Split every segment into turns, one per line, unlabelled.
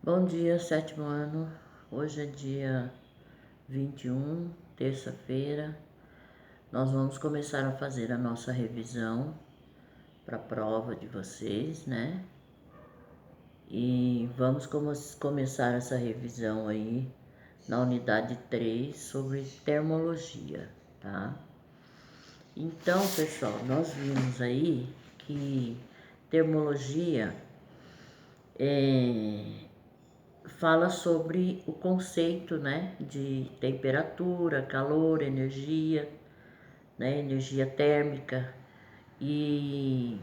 Bom dia, sétimo ano. Hoje é dia 21, terça-feira. Nós vamos começar a fazer a nossa revisão para a prova de vocês, né? E vamos começar essa revisão aí na unidade 3 sobre termologia, tá? Então, pessoal, nós vimos aí que termologia fala sobre o conceito, né, de temperatura, calor, energia, né, energia térmica. E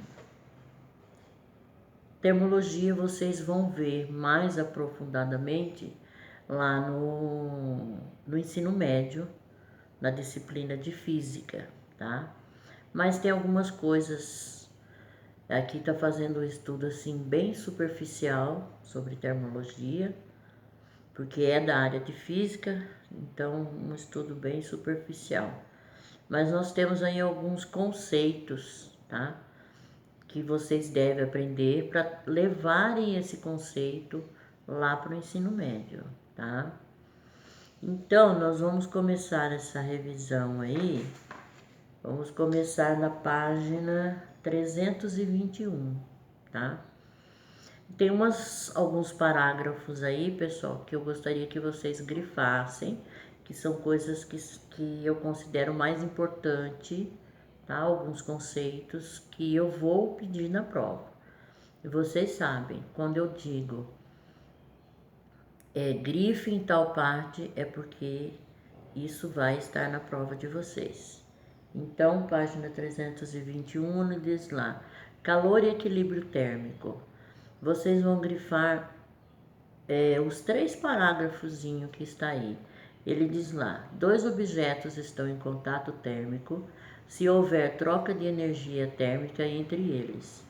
termologia vocês vão ver mais aprofundadamente lá no ensino médio, na disciplina de física, tá? Mas tem algumas coisas, aqui tá fazendo um estudo assim bem superficial sobre termologia, porque é da área de física, então um estudo bem superficial. Mas nós temos aí alguns conceitos, tá? Que vocês devem aprender para levarem esse conceito lá para o ensino médio, tá? Então, nós vamos começar essa revisão aí, vamos começar na página 321, tá? Tem alguns parágrafos aí, pessoal, que eu gostaria que vocês grifassem, que são coisas que eu considero mais importante, tá? Alguns conceitos que eu vou pedir na prova. E vocês sabem, quando eu digo grife em tal parte, é porque isso vai estar na prova de vocês. Então, página 321, diz lá, calor e equilíbrio térmico. Vocês vão grifar os 3 parágrafos que está aí. Ele diz lá, 2 objetos estão em contato térmico se houver troca de energia térmica entre eles.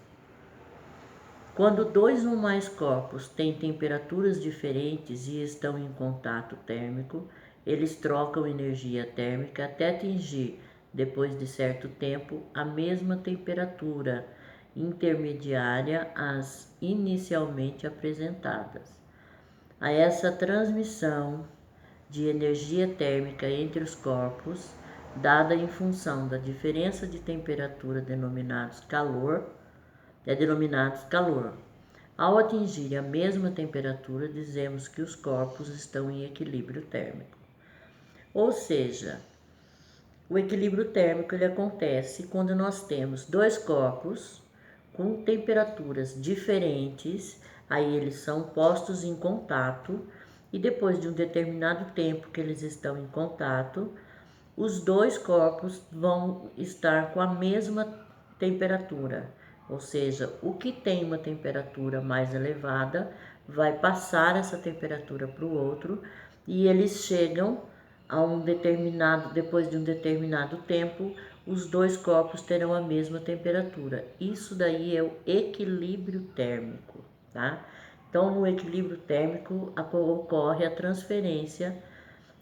Quando 2 ou mais corpos têm temperaturas diferentes e estão em contato térmico, eles trocam energia térmica até atingir, depois de certo tempo, a mesma temperatura intermediária às inicialmente apresentadas. A essa transmissão de energia térmica entre os corpos, dada em função da diferença de temperatura denominados calor. Ao atingir a mesma temperatura, dizemos que os corpos estão em equilíbrio térmico. Ou seja, o equilíbrio térmico ele acontece quando nós temos 2 corpos com temperaturas diferentes, aí eles são postos em contato e depois de um determinado tempo que eles estão em contato, os 2 corpos vão estar com a mesma temperatura, ou seja, o que tem uma temperatura mais elevada vai passar essa temperatura para o outro e eles chegam a depois de um determinado tempo, os 2 corpos terão a mesma temperatura. Isso daí é o equilíbrio térmico, tá? Então, no equilíbrio térmico ocorre a transferência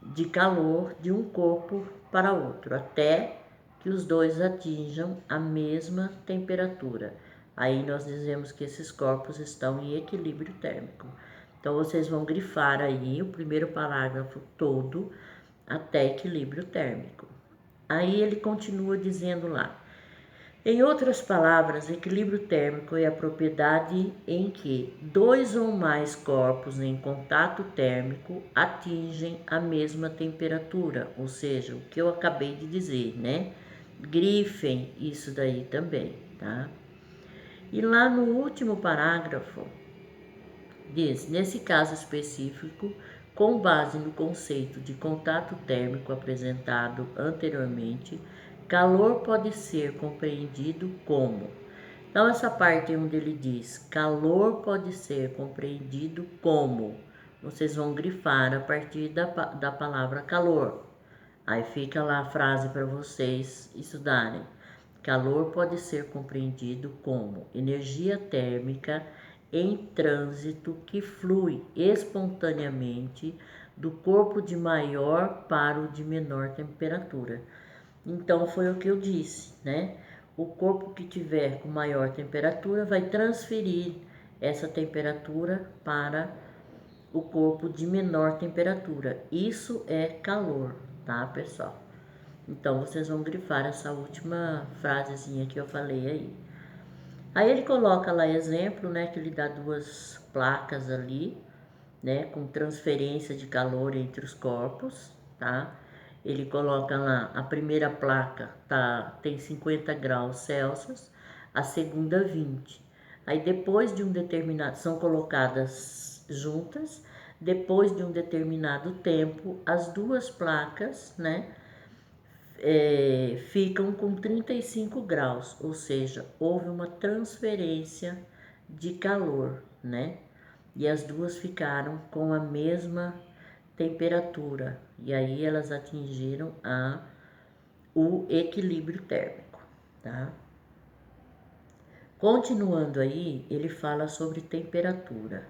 de calor de um corpo para outro, até que os 2 atinjam a mesma temperatura. Aí nós dizemos que esses corpos estão em equilíbrio térmico. Então, vocês vão grifar aí o primeiro parágrafo todo até equilíbrio térmico. Aí ele continua dizendo lá, em outras palavras, equilíbrio térmico é a propriedade em que 2 ou mais corpos em contato térmico atingem a mesma temperatura, ou seja, o que eu acabei de dizer, né? Grifem isso daí também, tá? E lá no último parágrafo, diz, nesse caso específico, com base no conceito de contato térmico apresentado anteriormente, calor pode ser compreendido como. Então, essa parte onde ele diz calor pode ser compreendido como, vocês vão grifar a partir da palavra calor. Aí fica lá a frase para vocês estudarem. Calor pode ser compreendido como energia térmica em trânsito que flui espontaneamente do corpo de maior para o de menor temperatura. Então foi o que eu disse, né? O corpo que tiver com maior temperatura vai transferir essa temperatura para o corpo de menor temperatura. Isso é calor, tá, pessoal? Então, vocês vão grifar essa última frasezinha que eu falei aí. Aí ele coloca lá exemplo, né, que ele dá duas placas ali, né, com transferência de calor entre os corpos, tá? Ele coloca lá, a primeira placa tem 50 graus Celsius, a segunda 20. Aí depois de um determinado, são colocadas juntas, depois de um determinado tempo, as duas placas, né, ficam com 35 graus, ou seja, houve uma transferência de calor, né? E as duas ficaram com a mesma temperatura, e aí elas atingiram o equilíbrio térmico, tá? Continuando aí, ele fala sobre temperatura.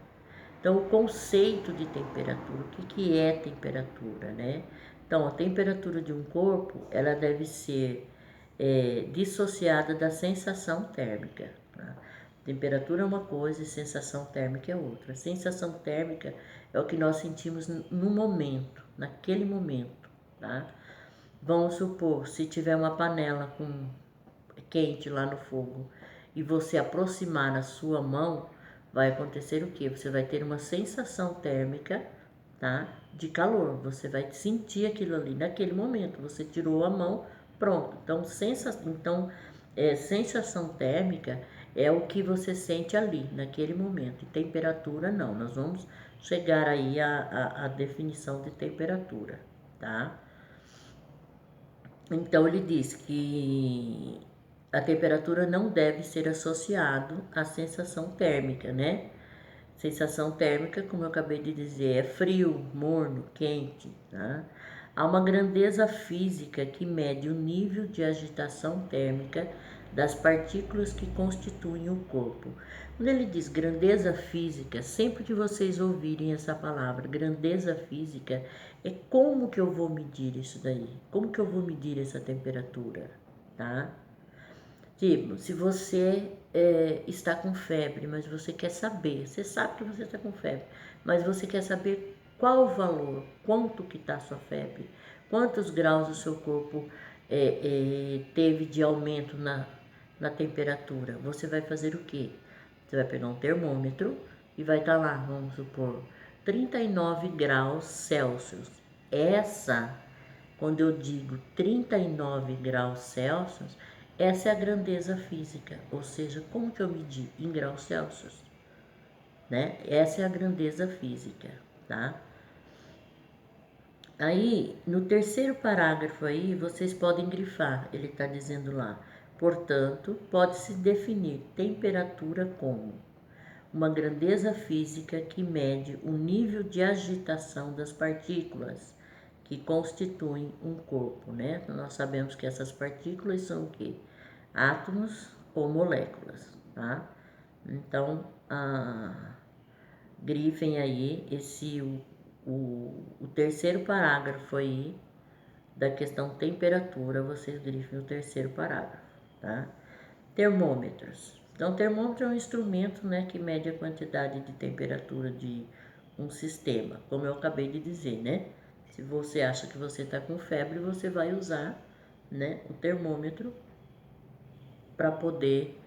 Então, o conceito de temperatura, o que é temperatura, né? Então, a temperatura de um corpo, ela deve ser dissociada da sensação térmica. Tá? Temperatura é uma coisa e sensação térmica é outra. A sensação térmica é o que nós sentimos no momento, naquele momento, tá? Vamos supor, se tiver uma panela com quente lá no fogo e você aproximar a sua mão, vai acontecer o que? Você vai ter uma sensação térmica, tá? De calor. Você vai sentir aquilo ali naquele momento. Você tirou a mão, pronto. Então, sensação térmica é o que você sente ali, naquele momento. E temperatura, não. Nós vamos chegar aí à definição de temperatura, tá? Então, ele diz que a temperatura não deve ser associado à sensação térmica, né? Sensação térmica, como eu acabei de dizer, é frio, morno, quente, tá? Há uma grandeza física que mede o nível de agitação térmica das partículas que constituem o corpo. Quando ele diz grandeza física, sempre que vocês ouvirem essa palavra, grandeza física, é como que eu vou medir isso daí? Como que eu vou medir essa temperatura, tá? Tipo, se você está com febre, mas você quer saber, você sabe que você está com febre, mas você quer saber qual o valor, quanto que está a sua febre, quantos graus o seu corpo teve de aumento na temperatura. Você vai fazer o quê? Você vai pegar um termômetro e vai estar lá, vamos supor, 39 graus Celsius. Quando eu digo 39 graus Celsius, essa é a grandeza física, ou seja, como que eu medi em graus Celsius, né? Essa é a grandeza física, tá? Aí, no terceiro parágrafo aí, vocês podem grifar, ele está dizendo lá, portanto, pode-se definir temperatura como uma grandeza física que mede o nível de agitação das partículas que constituem um corpo, né? Então, nós sabemos que essas partículas são o quê? Átomos ou moléculas, tá? Então, grifem aí o terceiro parágrafo aí da questão temperatura, vocês grifem o terceiro parágrafo, tá? Termômetros. Então, termômetro é um instrumento, né, que mede a quantidade de temperatura de um sistema, como eu acabei de dizer, né? Se você acha que você está com febre, você vai usar, né, o termômetro para poder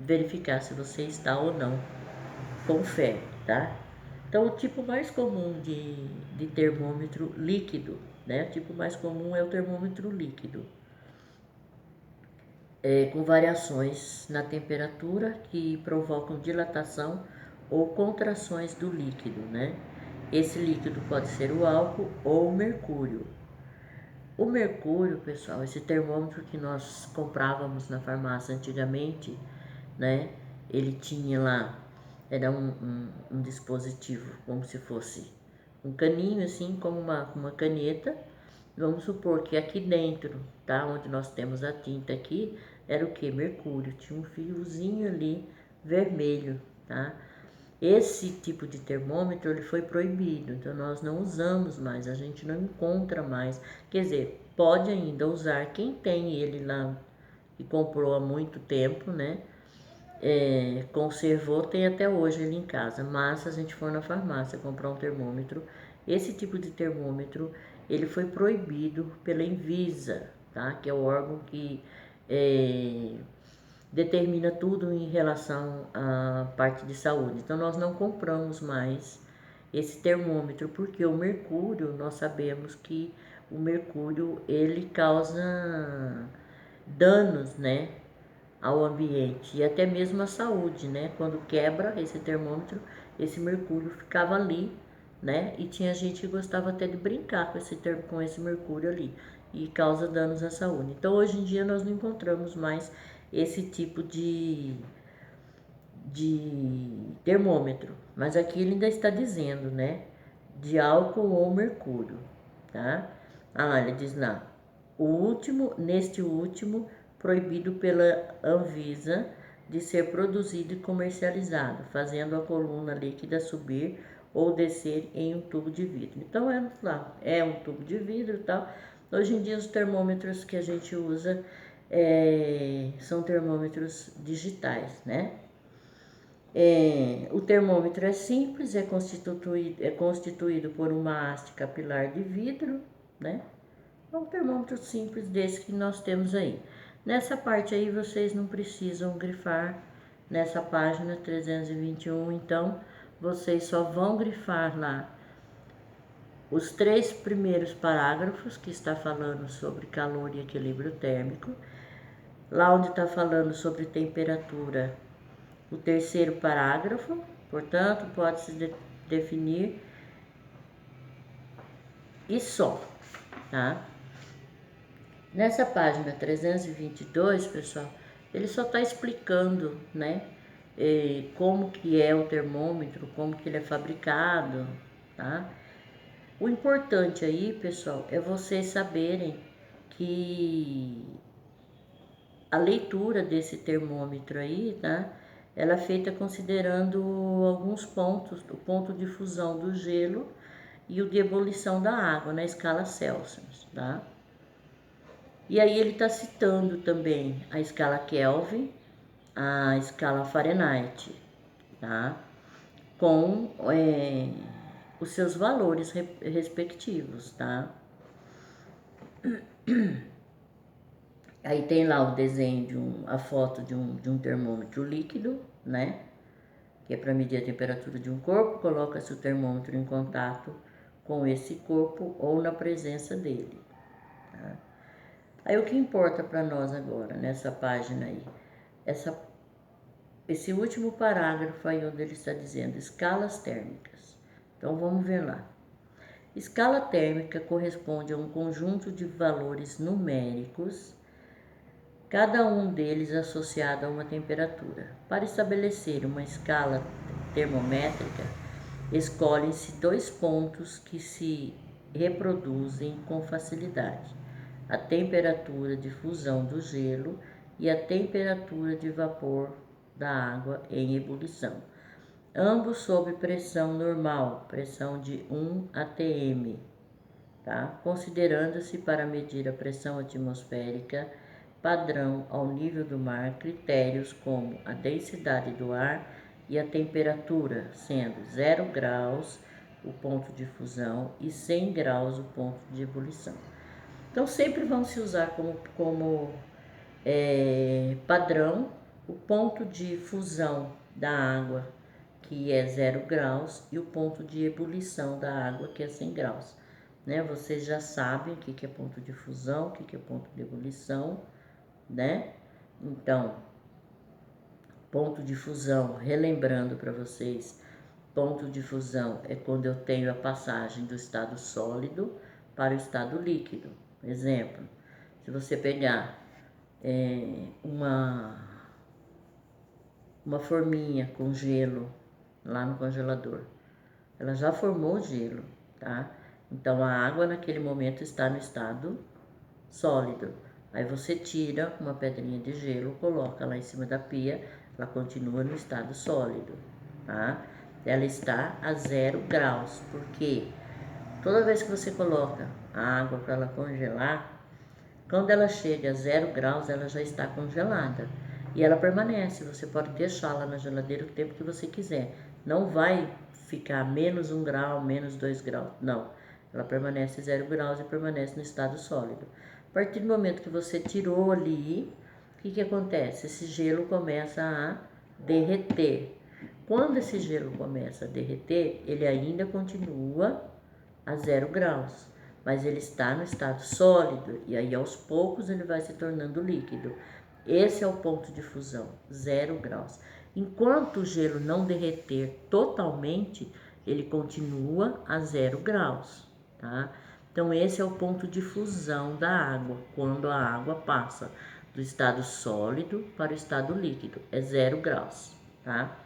verificar se você está ou não com febre, tá? Então, o tipo mais comum de termômetro líquido, né? O tipo mais comum é o termômetro líquido, com variações na temperatura que provocam dilatação ou contrações do líquido, né? Esse líquido pode ser o álcool ou o mercúrio. O mercúrio, pessoal, esse termômetro que nós comprávamos na farmácia antigamente, né? Ele tinha lá, era um dispositivo, como se fosse um caninho assim, como uma caneta. Vamos supor que aqui dentro, tá? Onde nós temos a tinta aqui, era o que? Mercúrio. Tinha um fiozinho ali vermelho, tá? Esse tipo de termômetro ele foi proibido, então nós não usamos mais, a gente não encontra mais. Quer dizer, pode ainda usar quem tem ele lá e comprou há muito tempo, né? conservou, tem até hoje ele em casa, mas se a gente for na farmácia comprar um termômetro, esse tipo de termômetro, ele foi proibido pela Anvisa, tá? Que é o órgão que determina tudo em relação à parte de saúde. Então nós não compramos mais esse termômetro, porque o mercúrio, nós sabemos que o mercúrio ele causa danos, né, ao ambiente e até mesmo à saúde, né? Quando quebra esse termômetro, esse mercúrio ficava ali, né? E tinha gente que gostava até de brincar com esse mercúrio ali e causa danos à saúde. Então hoje em dia nós não encontramos mais esse tipo de termômetro, mas aqui ele ainda está dizendo, né? De álcool ou mercúrio, tá? Ah, ele diz lá, neste último, proibido pela Anvisa de ser produzido e comercializado, fazendo a coluna líquida subir ou descer em um tubo de vidro. Então é um tubo de vidro e tal. Hoje em dia os termômetros que a gente usa são termômetros digitais, né? O termômetro é simples, é constituído por uma haste capilar de vidro, né? É um termômetro simples desse que nós temos aí. Nessa parte aí vocês não precisam grifar, nessa página 321, então vocês só vão grifar lá os 3 primeiros parágrafos que está falando sobre calor e equilíbrio térmico, lá onde está falando sobre temperatura, o 3º parágrafo, portanto, pode-se definir e só, tá? Nessa página 322, pessoal, ele só está explicando, né, como que é o termômetro, como que ele é fabricado, tá? O importante aí, pessoal, é vocês saberem que a leitura desse termômetro aí, tá? Ela é feita considerando alguns pontos, o ponto de fusão do gelo e o de ebulição da água na escala Celsius, tá? E aí ele está citando também a escala Kelvin, a escala Fahrenheit, tá? Com os seus valores respectivos, tá? Aí tem lá o desenho a foto de um termômetro líquido, né? Que é para medir a temperatura de um corpo, coloca-se o termômetro em contato com esse corpo ou na presença dele, tá? Aí o que importa para nós agora, nessa página aí? Esse último parágrafo aí onde ele está dizendo escalas térmicas. Então vamos ver lá. Escala térmica corresponde a um conjunto de valores numéricos, cada um deles associado a uma temperatura. Para estabelecer uma escala termométrica, escolhem-se 2 pontos que se reproduzem com facilidade: a temperatura de fusão do gelo e a temperatura de vapor da água em ebulição, ambos sob pressão normal, pressão de 1 atm, tá? Considerando-se para medir a pressão atmosférica padrão ao nível do mar critérios como a densidade do ar e a temperatura, sendo 0 graus o ponto de fusão e 100 graus o ponto de ebulição. Então sempre vão se usar como padrão o ponto de fusão da água, que é 0 graus, e o ponto de ebulição da água, que é 100 graus. Né? Vocês já sabem o que é ponto de fusão, o que é ponto de ebulição, né? Então, ponto de fusão, relembrando para vocês, ponto de fusão é quando eu tenho a passagem do estado sólido para o estado líquido. Exemplo, se você pegar uma forminha com gelo lá no congelador, ela já formou gelo, tá? Então a água naquele momento está no estado sólido. Aí você tira uma pedrinha de gelo, coloca lá em cima da pia, ela continua no estado sólido, tá? Ela está a 0 graus, porque toda vez que você coloca a água para ela congelar, quando ela chega a 0 graus, ela já está congelada. e ela permanece. Você pode deixá-la na geladeira o tempo que você quiser. Não vai ficar menos 1 grau, menos 2 graus. Não. Ela permanece 0 graus e permanece no estado sólido. A partir do momento que você tirou ali, o que acontece? Esse gelo começa a derreter. Quando esse gelo começa a derreter, ele ainda continua a 0 graus, mas ele está no estado sólido e aí aos poucos ele vai se tornando líquido. Esse é o ponto de fusão, 0 graus. Enquanto o gelo não derreter totalmente, ele continua a 0 graus, tá? Então esse é o ponto de fusão da água, quando a água passa do estado sólido para o estado líquido, é 0 graus, tá?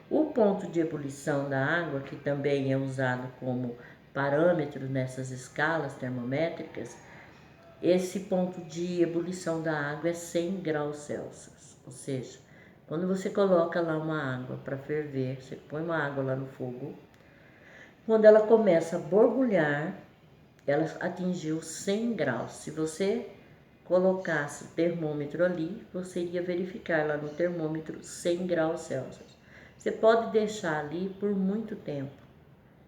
O ponto de ebulição da água, que também é usado como parâmetro nessas escalas termométricas, esse ponto de ebulição da água é 100 graus Celsius. Ou seja, quando você coloca lá uma água para ferver, você põe uma água lá no fogo, quando ela começa a borbulhar, ela atingiu 100 graus. Se você colocasse o termômetro ali, você iria verificar lá no termômetro 100 graus Celsius. Você pode deixar ali por muito tempo.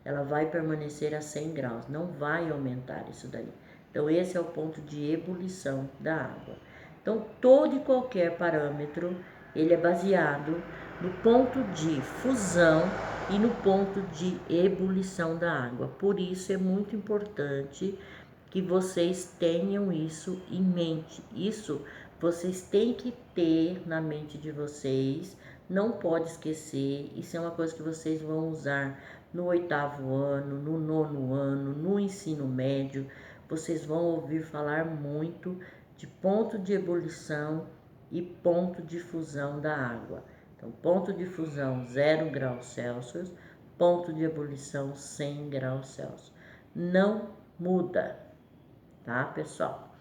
Ela vai permanecer a 100 graus, não vai aumentar isso daí. Então, esse é o ponto de ebulição da água. Então, todo e qualquer parâmetro, ele é baseado no ponto de fusão e no ponto de ebulição da água. Por isso, é muito importante que vocês tenham isso em mente. Isso vocês têm que ter na mente de vocês, não pode esquecer. Isso é uma coisa que vocês vão usar no 8º ano, no 9º ano, no ensino médio. Vocês vão ouvir falar muito de ponto de ebulição e ponto de fusão da água. Então, ponto de fusão 0 graus Celsius, ponto de ebulição 100 graus Celsius. Não muda, tá, pessoal?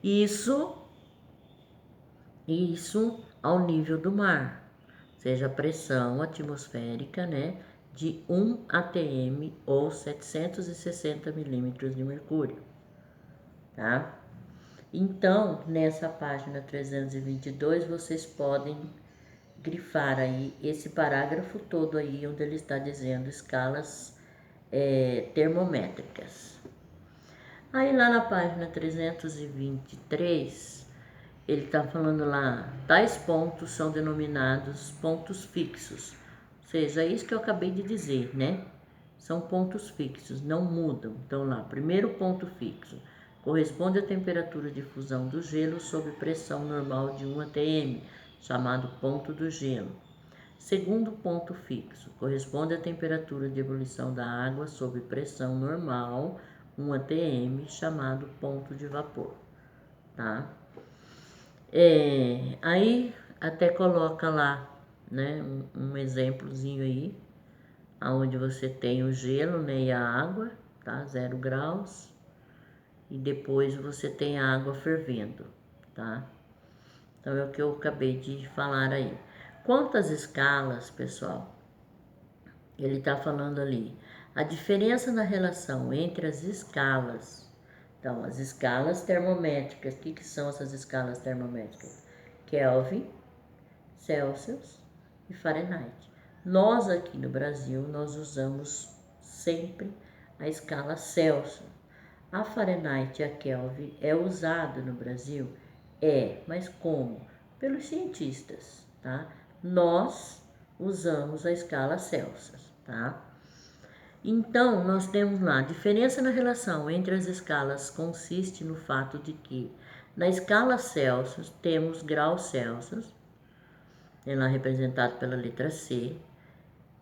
Isso ao nível do mar, seja a pressão atmosférica, né, de 1 atm ou 760 milímetros de mercúrio, tá? Então, nessa página 322, vocês podem grifar aí esse parágrafo todo aí, onde ele está dizendo escalas termométricas. Aí lá na página 323, ele está falando lá, tais pontos são denominados pontos fixos. Ou seja, é isso que eu acabei de dizer, né? São pontos fixos, não mudam. Então lá, primeiro ponto fixo, corresponde à temperatura de fusão do gelo sob pressão normal de 1 atm, chamado ponto do gelo. Segundo ponto fixo, corresponde à temperatura de ebulição da água sob pressão normal, 1 atm, chamado ponto de vapor, tá? Aí até coloca lá, né, um exemplozinho aí, onde você tem o gelo, né, e a água, tá, 0 graus, e depois você tem a água fervendo, tá? Então é o que eu acabei de falar aí. Quanto às escalas, pessoal, ele tá falando ali, a diferença na relação entre as escalas. Então, as escalas termométricas, o que são essas escalas termométricas? Kelvin, Celsius e Fahrenheit. Nós aqui no Brasil, nós usamos sempre a escala Celsius. A Fahrenheit e a Kelvin é usado no Brasil? Mas como? Pelos cientistas, tá? Nós usamos a escala Celsius, tá? Então, nós temos lá, a diferença na relação entre as escalas consiste no fato de que, na escala Celsius, temos graus Celsius, ela é representada pela letra C,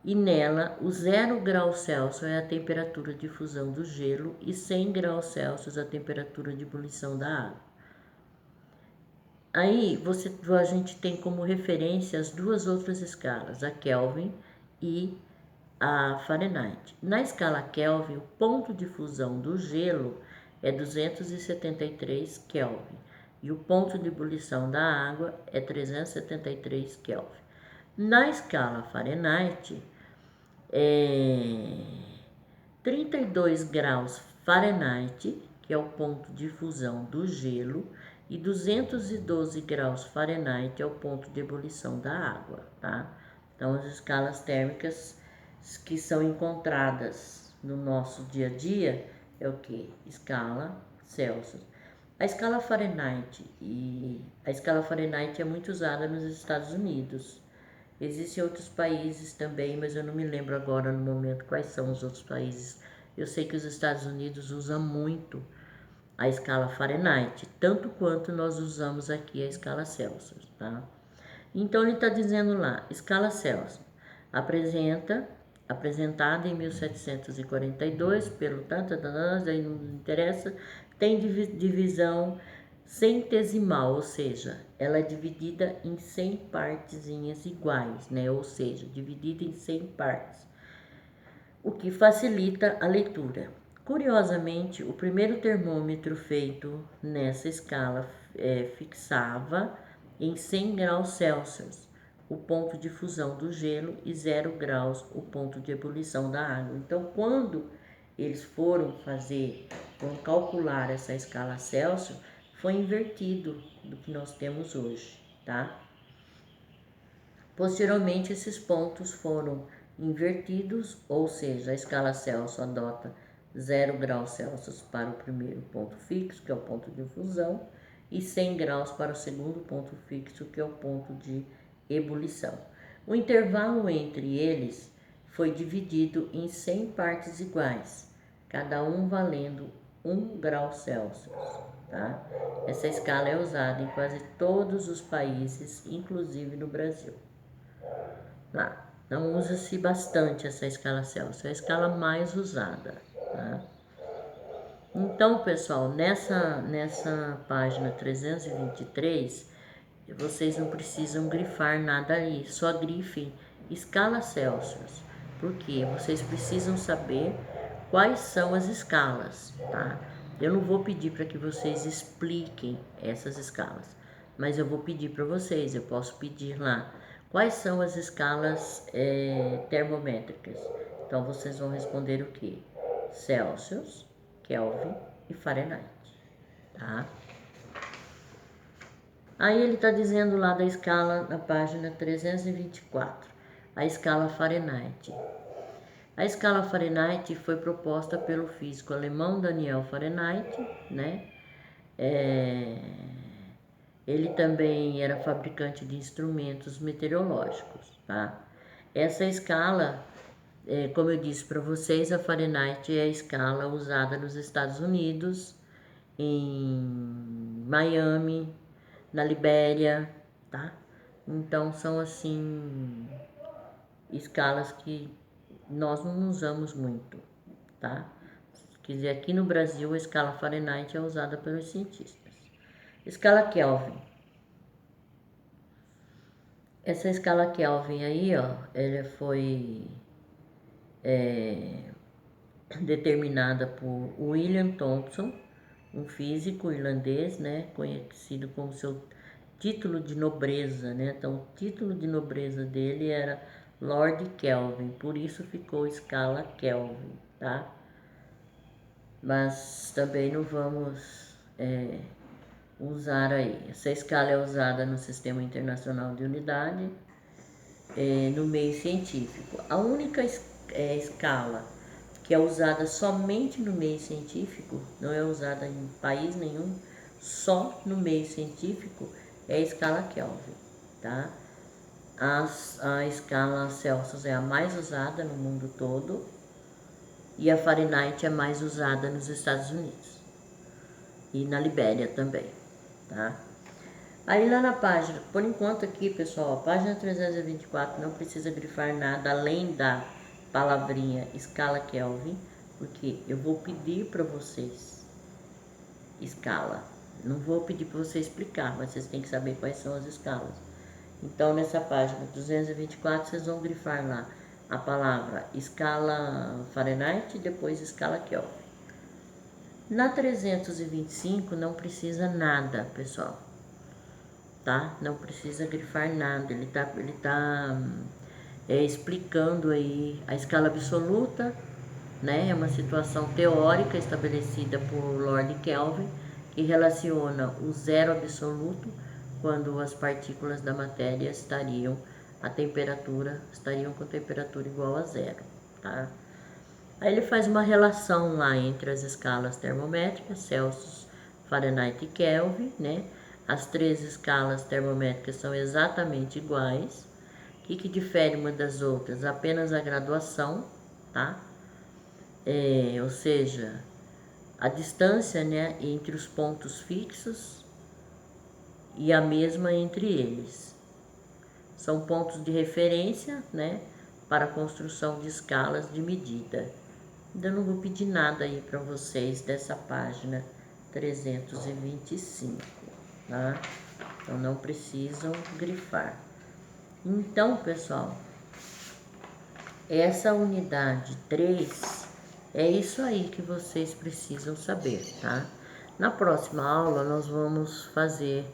e nela, o 0 graus Celsius é a temperatura de fusão do gelo e 100 graus Celsius a temperatura de ebulição da água. Aí, a gente tem como referência as duas outras escalas, a Kelvin e a Fahrenheit. Na escala Kelvin, o ponto de fusão do gelo é 273 Kelvin e o ponto de ebulição da água é 373 Kelvin. Na escala Fahrenheit, 32 graus Fahrenheit, que é o ponto de fusão do gelo, e 212 graus Fahrenheit é o ponto de ebulição da água, tá? Então, as escalas térmicas que são encontradas no nosso dia a dia é o que? Escala Celsius. A escala Fahrenheit é muito usada nos Estados Unidos. Existem outros países também, mas eu não me lembro agora no momento quais são os outros países. Eu sei que os Estados Unidos usam muito a escala Fahrenheit, tanto quanto nós usamos aqui a escala Celsius, tá? Então ele está dizendo lá, escala Celsius, apresentada em 1742 pelo aí não interessa, tem divisão centesimal, ou seja, ela é dividida em 100 partezinhas iguais, né? Ou seja, dividida em 100 partes, o que facilita a leitura. Curiosamente, o primeiro termômetro feito nessa escala fixava em 100 graus Celsius o ponto de fusão do gelo e 0 graus o ponto de ebulição da água. Então, quando eles foram calcular essa escala Celsius, foi invertido do que nós temos hoje, tá? Posteriormente, esses pontos foram invertidos, ou seja, a escala Celsius adota 0 graus Celsius para o primeiro ponto fixo, que é o ponto de fusão, e 100 graus para o segundo ponto fixo, que é o ponto de ebulição. O intervalo entre eles foi dividido em 100 partes iguais, cada um valendo 1 grau Celsius. Tá? Essa escala é usada em quase todos os países, inclusive no Brasil. Não usa-se bastante essa escala Celsius, é a escala mais usada. Tá? Então, pessoal, nessa página 323, vocês não precisam grifar nada ali, só grifem escala Celsius, porque vocês precisam saber quais são as escalas, tá? Eu não vou pedir para que vocês expliquem essas escalas, mas eu vou pedir para vocês, eu posso pedir lá, quais são as escalas termométricas? Então, vocês vão responder o que? Celsius, Kelvin e Fahrenheit, tá? Aí ele está dizendo lá da escala na página 324, a escala Fahrenheit. A escala Fahrenheit foi proposta pelo físico alemão Daniel Fahrenheit, né? Ele também era fabricante de instrumentos meteorológicos, tá? Essa escala, como eu disse para vocês, a Fahrenheit é a escala usada nos Estados Unidos, em Miami, na Libéria, tá? Então são assim escalas que nós não usamos muito, tá? Quer dizer, aqui no Brasil a escala Fahrenheit é usada pelos cientistas. Escala Kelvin. Essa escala Kelvin aí, ó, ela foi determinada por William Thomson, um físico irlandês, né, conhecido como seu título de nobreza, né? Então, o título de nobreza dele era Lord Kelvin, por isso ficou escala Kelvin, tá? Mas também não vamos usar aí. Essa escala é usada no Sistema Internacional de Unidade, no meio científico. A única escala que é usada somente no meio científico, não é usada em país nenhum, só no meio científico, é a escala Kelvin, tá? A escala Celsius é a mais usada no mundo todo e a Fahrenheit é mais usada nos Estados Unidos e na Libéria também, tá? Aí lá na página, por enquanto aqui, pessoal, a página 324 não precisa grifar nada além da palavrinha escala Kelvin, porque eu vou pedir para vocês escala. Não vou pedir para você explicar, mas vocês têm que saber quais são as escalas. Então, nessa página 224, vocês vão grifar lá a palavra escala Fahrenheit e depois escala Kelvin. Na 325 não precisa nada, pessoal, tá? Não precisa grifar nada, ele tá explicando aí a escala absoluta, né? É uma situação teórica estabelecida por Lord Kelvin, e relaciona o zero absoluto quando as partículas da matéria estariam com temperatura igual a zero, tá? Aí ele faz uma relação lá entre as escalas termométricas, Celsius, Fahrenheit e Kelvin, né? As três escalas termométricas são exatamente iguais. O que difere uma das outras? Apenas a graduação, tá? Ou seja, a distância, né, entre os pontos fixos e a mesma entre eles. São pontos de referência, né, para a construção de escalas de medida. Ainda não vou pedir nada aí para vocês dessa página 325, tá? Então não precisam grifar. Então, pessoal, essa unidade 3 é isso aí que vocês precisam saber, tá? Na próxima aula nós vamos fazer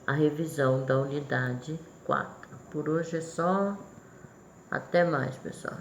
a revisão da unidade 4. Por hoje é só. Até mais, pessoal.